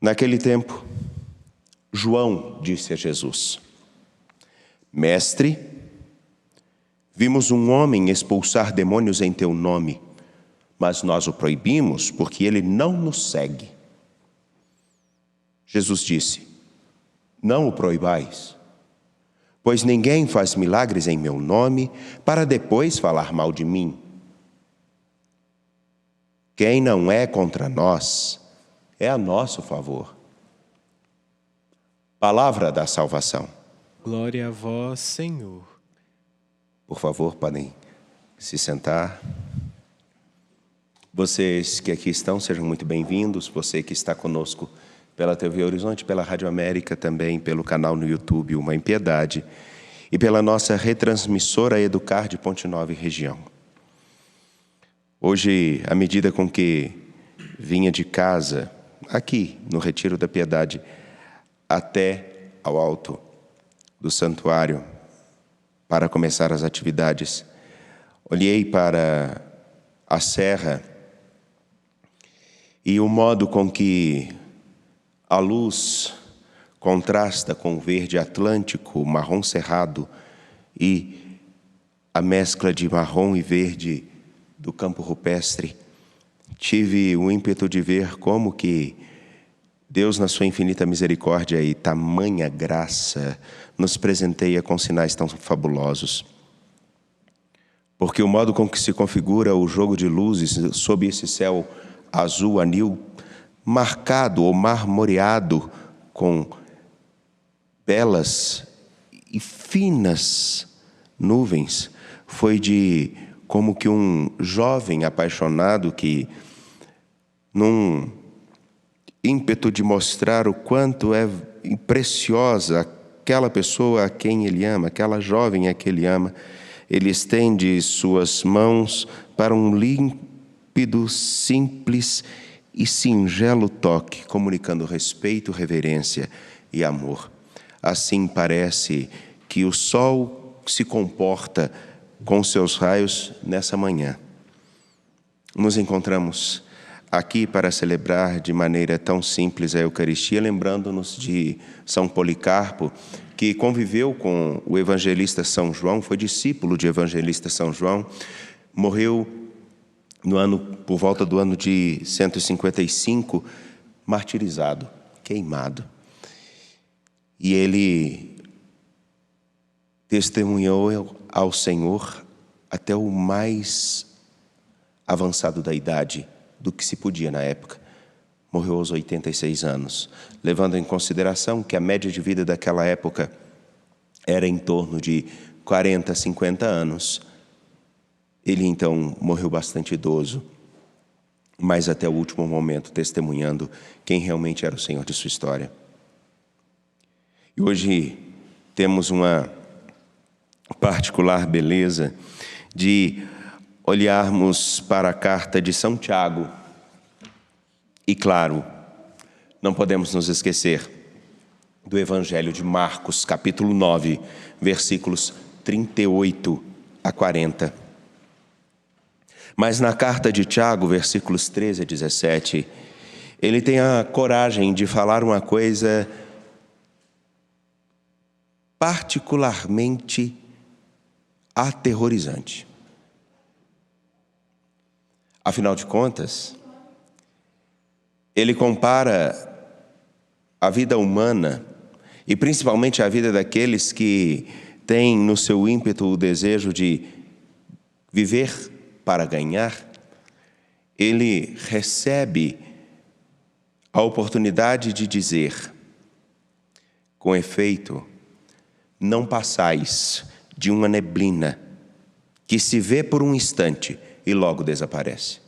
Naquele tempo, João disse a Jesus: Mestre, vimos um homem expulsar demônios em teu nome, mas nós o proibimos porque ele não nos segue. Jesus disse: Não o proibais, pois ninguém faz milagres em meu nome para depois falar mal de mim. Quem não é contra nós é a nosso favor. Palavra da salvação. Glória a vós, Senhor. Por favor, podem se sentar. Vocês que aqui estão, sejam muito bem-vindos. Você que está conosco pela TV Horizonte, pela Rádio América, também pelo canal no YouTube Uma em Piedade e pela nossa retransmissora Educar de Ponte Nova e região. Hoje, à medida com que vinha de casa, aqui no Retiro da Piedade, até ao alto do santuário, para começar as atividades, olhei para a serra e o modo com que a luz contrasta com o verde atlântico, o marrom cerrado e a mescla de marrom e verde do campo rupestre. Tive o ímpeto de ver como que Deus, na sua infinita misericórdia e tamanha graça, nos presenteia com sinais tão fabulosos. Porque o modo com que se configura o jogo de luzes sob esse céu azul anil, marcado ou marmoreado com belas e finas nuvens, foi de como que um jovem apaixonado que, num ímpeto de mostrar o quanto é preciosa aquela pessoa a quem ele ama, aquela jovem a quem ele ama, ele estende suas mãos para um límpido, simples e singelo toque, comunicando respeito, reverência e amor. Assim parece que o sol se comporta com seus raios nessa manhã. Nos encontramos aqui para celebrar de maneira tão simples a Eucaristia, lembrando-nos de São Policarpo, que conviveu com o evangelista São João, foi discípulo de evangelista São João, morreu por volta do ano de 155, martirizado, queimado. E ele testemunhou ao Senhor até o mais avançado da idade do que se podia na época. Morreu aos 86 anos, levando em consideração que a média de vida daquela época era em torno de 40, 50 anos. Ele então morreu bastante idoso, mas até o último momento testemunhando quem realmente era o Senhor de sua história. E hoje temos uma particular beleza de olharmos para a carta de São Tiago. E claro, não podemos nos esquecer do Evangelho de Marcos, capítulo 9, versículos 38 a 40. Mas na carta de Tiago, versículos 13 a 17, ele tem a coragem de falar uma coisa particularmente aterrorizante. Afinal de contas, ele compara a vida humana, e principalmente a vida daqueles que têm no seu ímpeto o desejo de viver para ganhar. Ele recebe a oportunidade de dizer: com efeito, não passais de uma neblina que se vê por um instante e logo desaparece.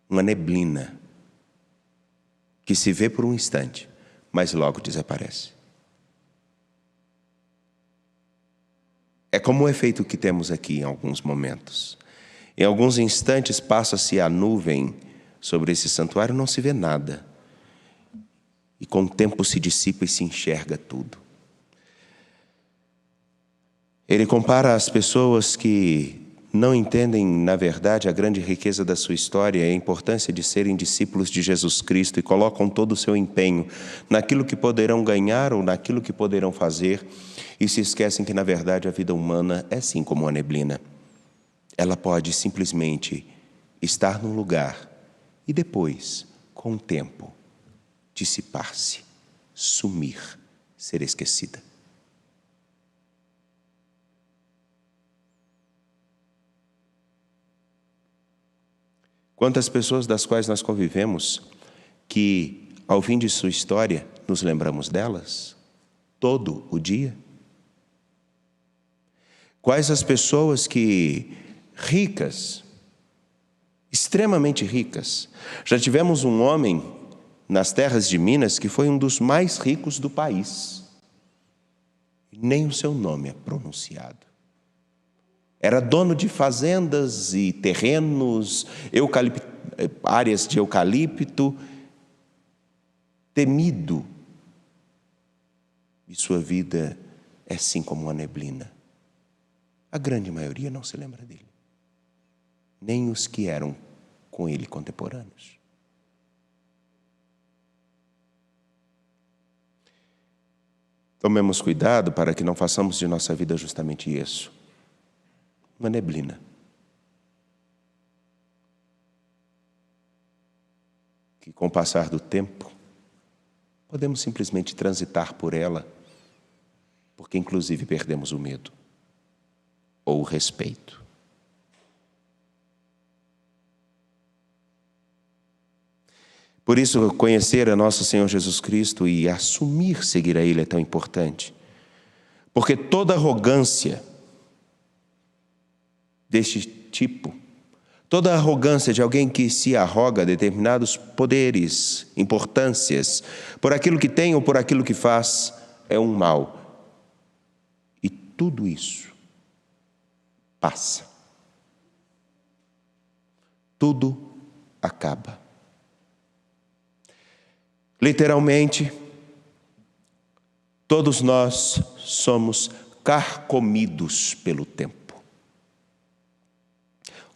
Uma neblina que se vê por um instante, mas logo desaparece. É como o efeito que temos aqui em alguns momentos. Em alguns instantes passa-se a nuvem sobre esse santuário, não se vê nada. E com o tempo se dissipa e se enxerga tudo. Ele compara as pessoas que não entendem, na verdade, a grande riqueza da sua história e a importância de serem discípulos de Jesus Cristo e colocam todo o seu empenho naquilo que poderão ganhar ou naquilo que poderão fazer e se esquecem que, na verdade, a vida humana é sim como uma neblina. Ela pode simplesmente estar num lugar e depois, com o tempo, dissipar-se, sumir, ser esquecida. Quantas pessoas das quais nós convivemos que, ao fim de sua história, nos lembramos delas todo o dia? Quais as pessoas que, ricas, extremamente ricas, já tivemos um homem nas terras de Minas que foi um dos mais ricos do país. Nem o seu nome é pronunciado. Era dono de fazendas e terrenos, áreas de eucalipto, temido. E sua vida é assim como uma neblina. A grande maioria não se lembra dele. Nem os que eram com ele contemporâneos. Tomemos cuidado para que não façamos de nossa vida justamente isso. Uma neblina. Que com o passar do tempo, podemos simplesmente transitar por ela, porque inclusive perdemos o medo ou o respeito. Por isso, conhecer a nosso Senhor Jesus Cristo e assumir seguir a Ele é tão importante. Porque toda arrogância deste tipo, toda arrogância de alguém que se arroga determinados poderes, importâncias, por aquilo que tem ou por aquilo que faz, é um mal. E tudo isso passa. Tudo acaba. Literalmente, todos nós somos carcomidos pelo tempo.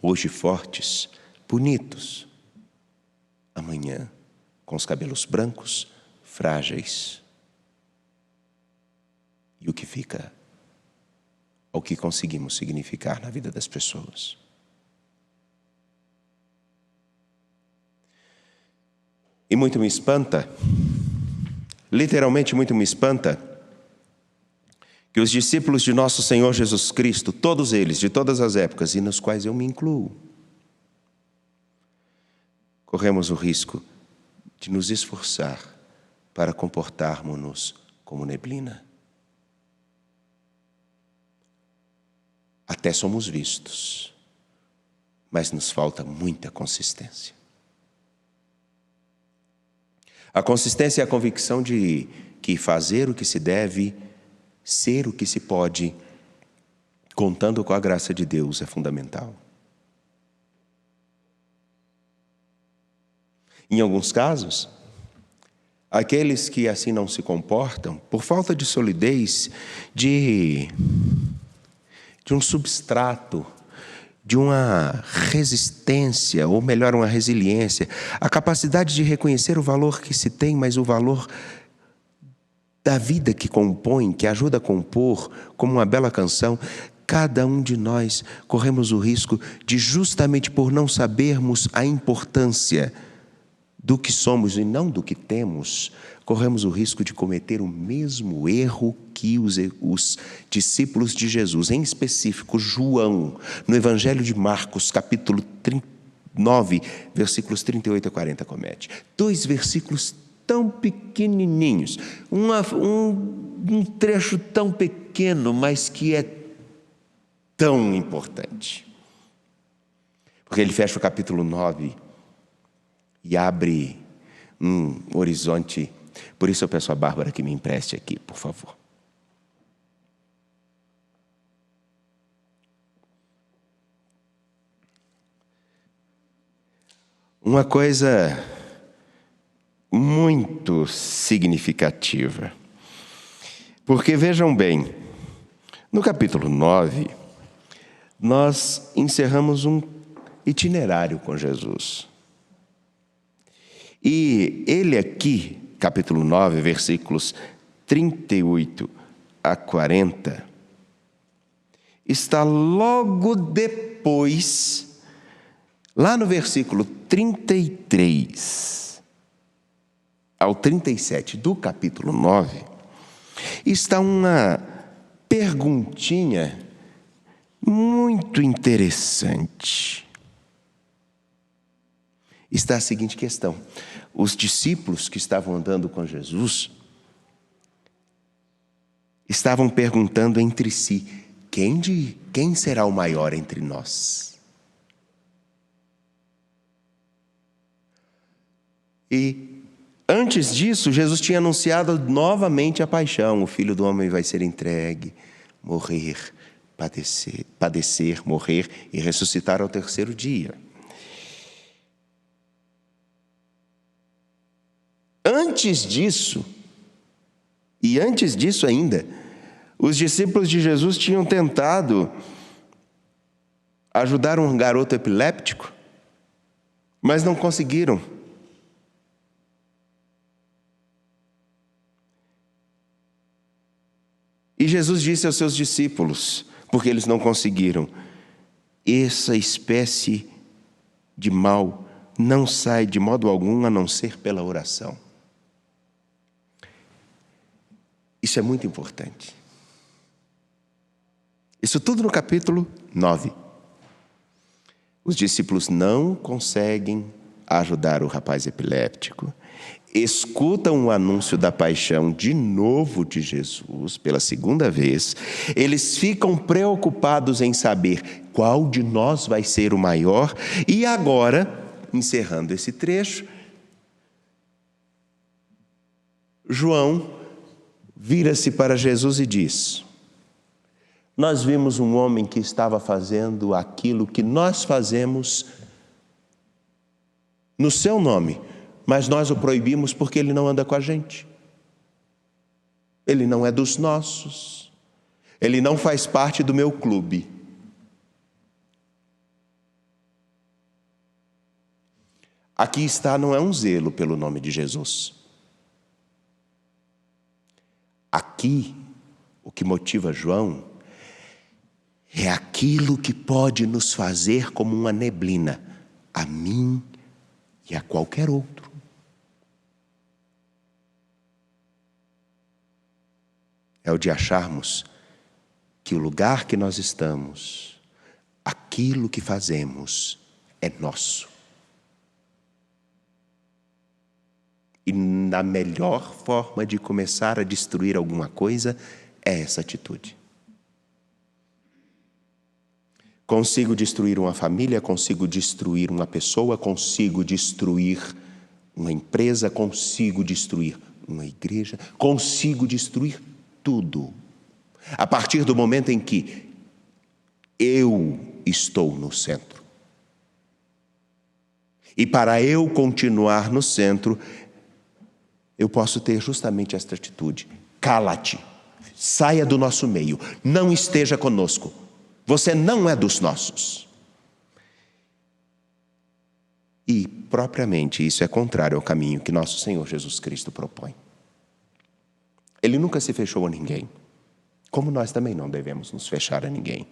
Hoje fortes, bonitos. Amanhã, com os cabelos brancos, frágeis. E o que fica? O que conseguimos significar na vida das pessoas. E muito me espanta, literalmente muito me espanta, que os discípulos de nosso Senhor Jesus Cristo, todos eles, de todas as épocas, e nos quais eu me incluo, corremos o risco de nos esforçar para comportarmos-nos como neblina. Até somos vistos, mas nos falta muita consistência. A consistência é a convicção de que fazer o que se deve, ser o que se pode, contando com a graça de Deus, é fundamental. Em alguns casos, aqueles que assim não se comportam, por falta de solidez, de um substrato, de uma resistência, ou melhor, uma resiliência, a capacidade de reconhecer o valor que se tem, mas o valor da vida que compõe, que ajuda a compor, como uma bela canção. Cada um de nós corremos o risco de, justamente por não sabermos a importância do que somos e não do que temos, corremos o risco de cometer o mesmo erro que os discípulos de Jesus, em específico João, no Evangelho de Marcos, capítulo 9, versículos 38 a 40, comete. 2 versículos tão pequenininhos, um trecho tão pequeno, mas que é tão importante. Porque ele fecha o capítulo 9 e abre um horizonte. Por isso eu peço a Bárbara que me empreste aqui, por favor. Uma coisa muito significativa. Porque vejam bem, no capítulo 9, nós encerramos um itinerário com Jesus. E ele aqui, capítulo 9, versículos 38 a 40, está logo depois, lá no versículo 33 ao 37 do capítulo 9, está uma perguntinha muito interessante. Está a seguinte questão: os discípulos que estavam andando com Jesus estavam perguntando entre si: quem será o maior entre nós? E antes disso, Jesus tinha anunciado novamente a paixão. O Filho do Homem vai ser entregue, morrer, padecer, morrer e ressuscitar ao terceiro dia. Antes disso ainda, os discípulos de Jesus tinham tentado ajudar um garoto epiléptico, mas não conseguiram. E Jesus disse aos seus discípulos, porque eles não conseguiram: essa espécie de mal não sai de modo algum a não ser pela oração. Isso é muito importante. Isso tudo no capítulo 9. Os discípulos não conseguem ajudar o rapaz epiléptico, escutam o anúncio da paixão de novo de Jesus, pela segunda vez. Eles ficam preocupados em saber qual de nós vai ser o maior. E agora, encerrando esse trecho, João vira-se para Jesus e diz: nós vimos um homem que estava fazendo aquilo que nós fazemos no seu nome, mas nós o proibimos porque ele não anda com a gente. Ele não é dos nossos. Ele não faz parte do meu clube. Aqui está, não é um zelo pelo nome de Jesus. Aqui, o que motiva João é aquilo que pode nos fazer como uma neblina, a mim e a qualquer outro. É o de acharmos que o lugar que nós estamos, aquilo que fazemos, é nosso. E a melhor forma de começar a destruir alguma coisa é essa atitude. Consigo destruir uma família, consigo destruir uma pessoa, consigo destruir uma empresa, consigo destruir uma igreja, consigo destruir tudo. A partir do momento em que eu estou no centro. E para eu continuar no centro, eu posso ter justamente esta atitude: cala-te, saia do nosso meio, não esteja conosco, você não é dos nossos. E propriamente isso é contrário ao caminho que nosso Senhor Jesus Cristo propõe. Ele nunca se fechou a ninguém, como nós também não devemos nos fechar a ninguém.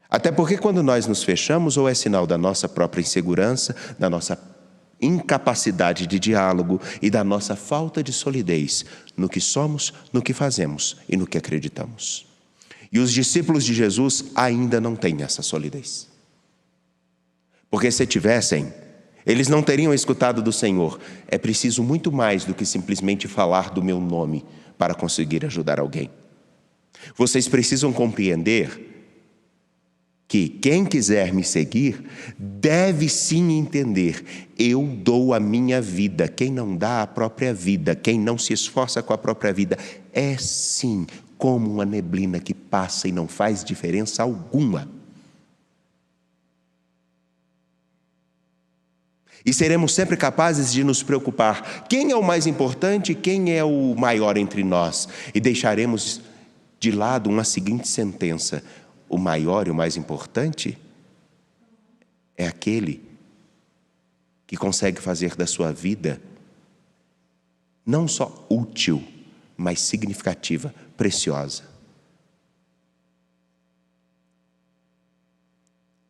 Até porque quando nós nos fechamos, ou é sinal da nossa própria insegurança, da nossa incapacidade de diálogo e da nossa falta de solidez no que somos, no que fazemos e no que acreditamos. E os discípulos de Jesus ainda não têm essa solidez. Porque se tivessem, eles não teriam escutado do Senhor: é preciso muito mais do que simplesmente falar do meu nome para conseguir ajudar alguém. Vocês precisam compreender que quem quiser me seguir deve sim entender: eu dou a minha vida. Quem não dá a própria vida, quem não se esforça com a própria vida, é sim como uma neblina que passa e não faz diferença alguma. E seremos sempre capazes de nos preocupar: quem é o mais importante, quem é o maior entre nós? E deixaremos de lado uma seguinte sentença: o maior e o mais importante, é aquele que consegue fazer da sua vida não só útil, mas significativa, preciosa.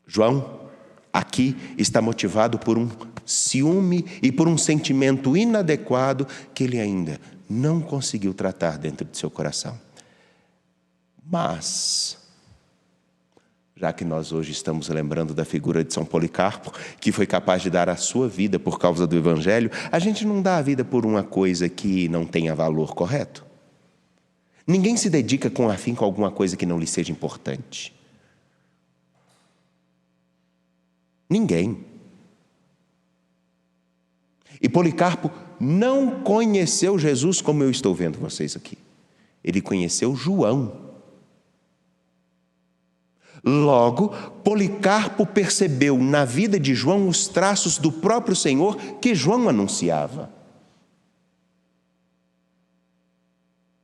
João, aqui, está motivado por um ciúme e por um sentimento inadequado que ele ainda não conseguiu tratar dentro de seu coração. Mas, já que nós hoje estamos lembrando da figura de São Policarpo, que foi capaz de dar a sua vida por causa do Evangelho, a gente não dá a vida por uma coisa que não tenha valor, correto? Ninguém se dedica com afinco a alguma coisa que não lhe seja importante. Ninguém. E Policarpo não conheceu Jesus como eu estou vendo vocês aqui. Ele conheceu João. Logo, Policarpo percebeu na vida de João os traços do próprio Senhor que João anunciava.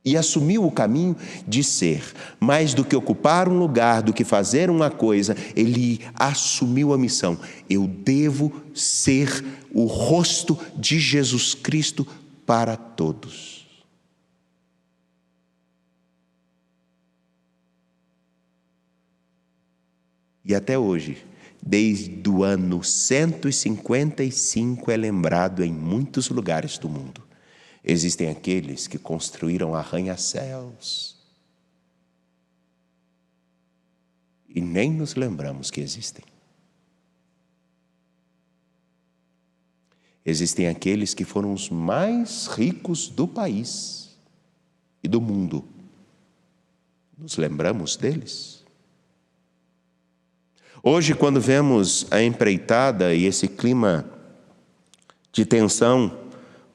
E assumiu o caminho de ser, mais do que ocupar um lugar, do que fazer uma coisa, ele assumiu a missão. Eu devo ser o rosto de Jesus Cristo para todos. E até hoje, desde o ano 155, é lembrado em muitos lugares do mundo. Existem aqueles que construíram arranha-céus e nem nos lembramos que existem. Existem aqueles que foram os mais ricos do país e do mundo. Nos lembramos deles? Hoje, quando vemos a empreitada e esse clima de tensão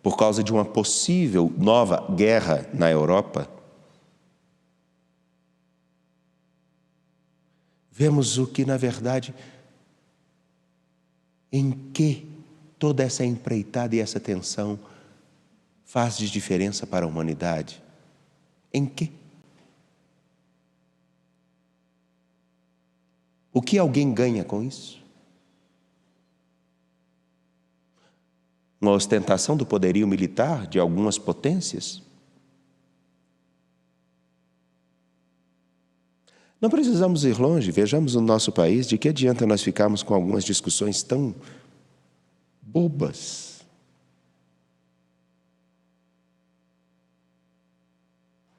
por causa de uma possível nova guerra na Europa, vemos o que, na verdade, em que toda essa empreitada e essa tensão faz de diferença para a humanidade. Em que? O que alguém ganha com isso? Uma ostentação do poderio militar de algumas potências? Não precisamos ir longe, vejamos o nosso país, de que adianta nós ficarmos com algumas discussões tão bobas?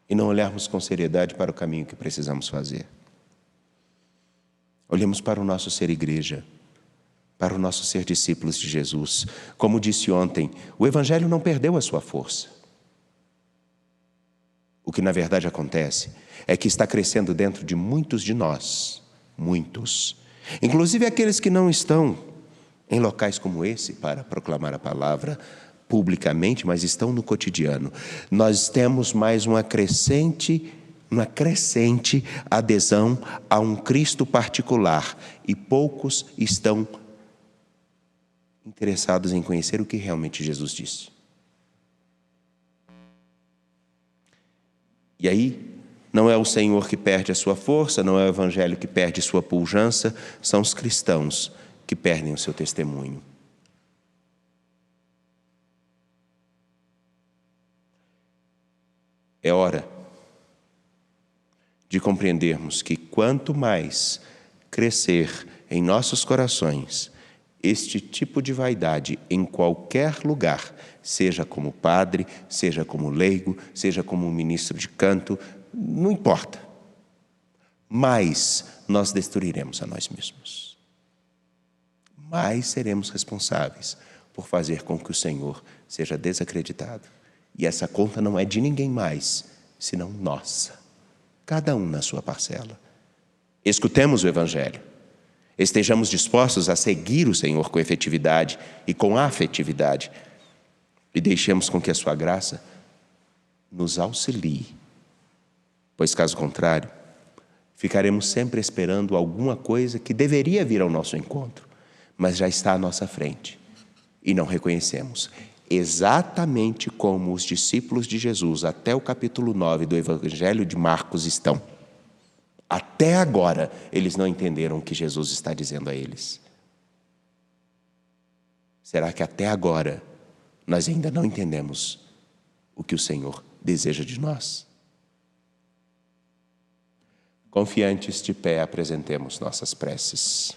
E não olharmos com seriedade para o caminho que precisamos fazer. Olhemos para o nosso ser igreja, para o nosso ser discípulos de Jesus. Como disse ontem, o Evangelho não perdeu a sua força. O que na verdade acontece é que está crescendo dentro de muitos de nós, muitos, inclusive aqueles que não estão em locais como esse para proclamar a palavra publicamente, mas estão no cotidiano. Nós temos mais uma crescente adesão a um Cristo particular e poucos estão interessados em conhecer o que realmente Jesus disse. E aí, não é o Senhor que perde a sua força, não é o Evangelho que perde sua pujança, são os cristãos que perdem o seu testemunho. É hora de compreendermos que quanto mais crescer em nossos corações este tipo de vaidade em qualquer lugar, seja como padre, seja como leigo, seja como ministro de canto, não importa, mais nós destruiremos a nós mesmos. Mais seremos responsáveis por fazer com que o Senhor seja desacreditado. E essa conta não é de ninguém mais, senão nossa. Cada um na sua parcela. Escutemos o Evangelho. Estejamos dispostos a seguir o Senhor com efetividade e com afetividade. E deixemos com que a sua graça nos auxilie. Pois, caso contrário, ficaremos sempre esperando alguma coisa que deveria vir ao nosso encontro, mas já está à nossa frente. E não reconhecemos. Exatamente como os discípulos de Jesus, até o capítulo 9 do Evangelho de Marcos estão. Até agora, eles não entenderam o que Jesus está dizendo a eles. Será que até agora nós ainda não entendemos o que o Senhor deseja de nós? Confiantes de pé, apresentemos nossas preces.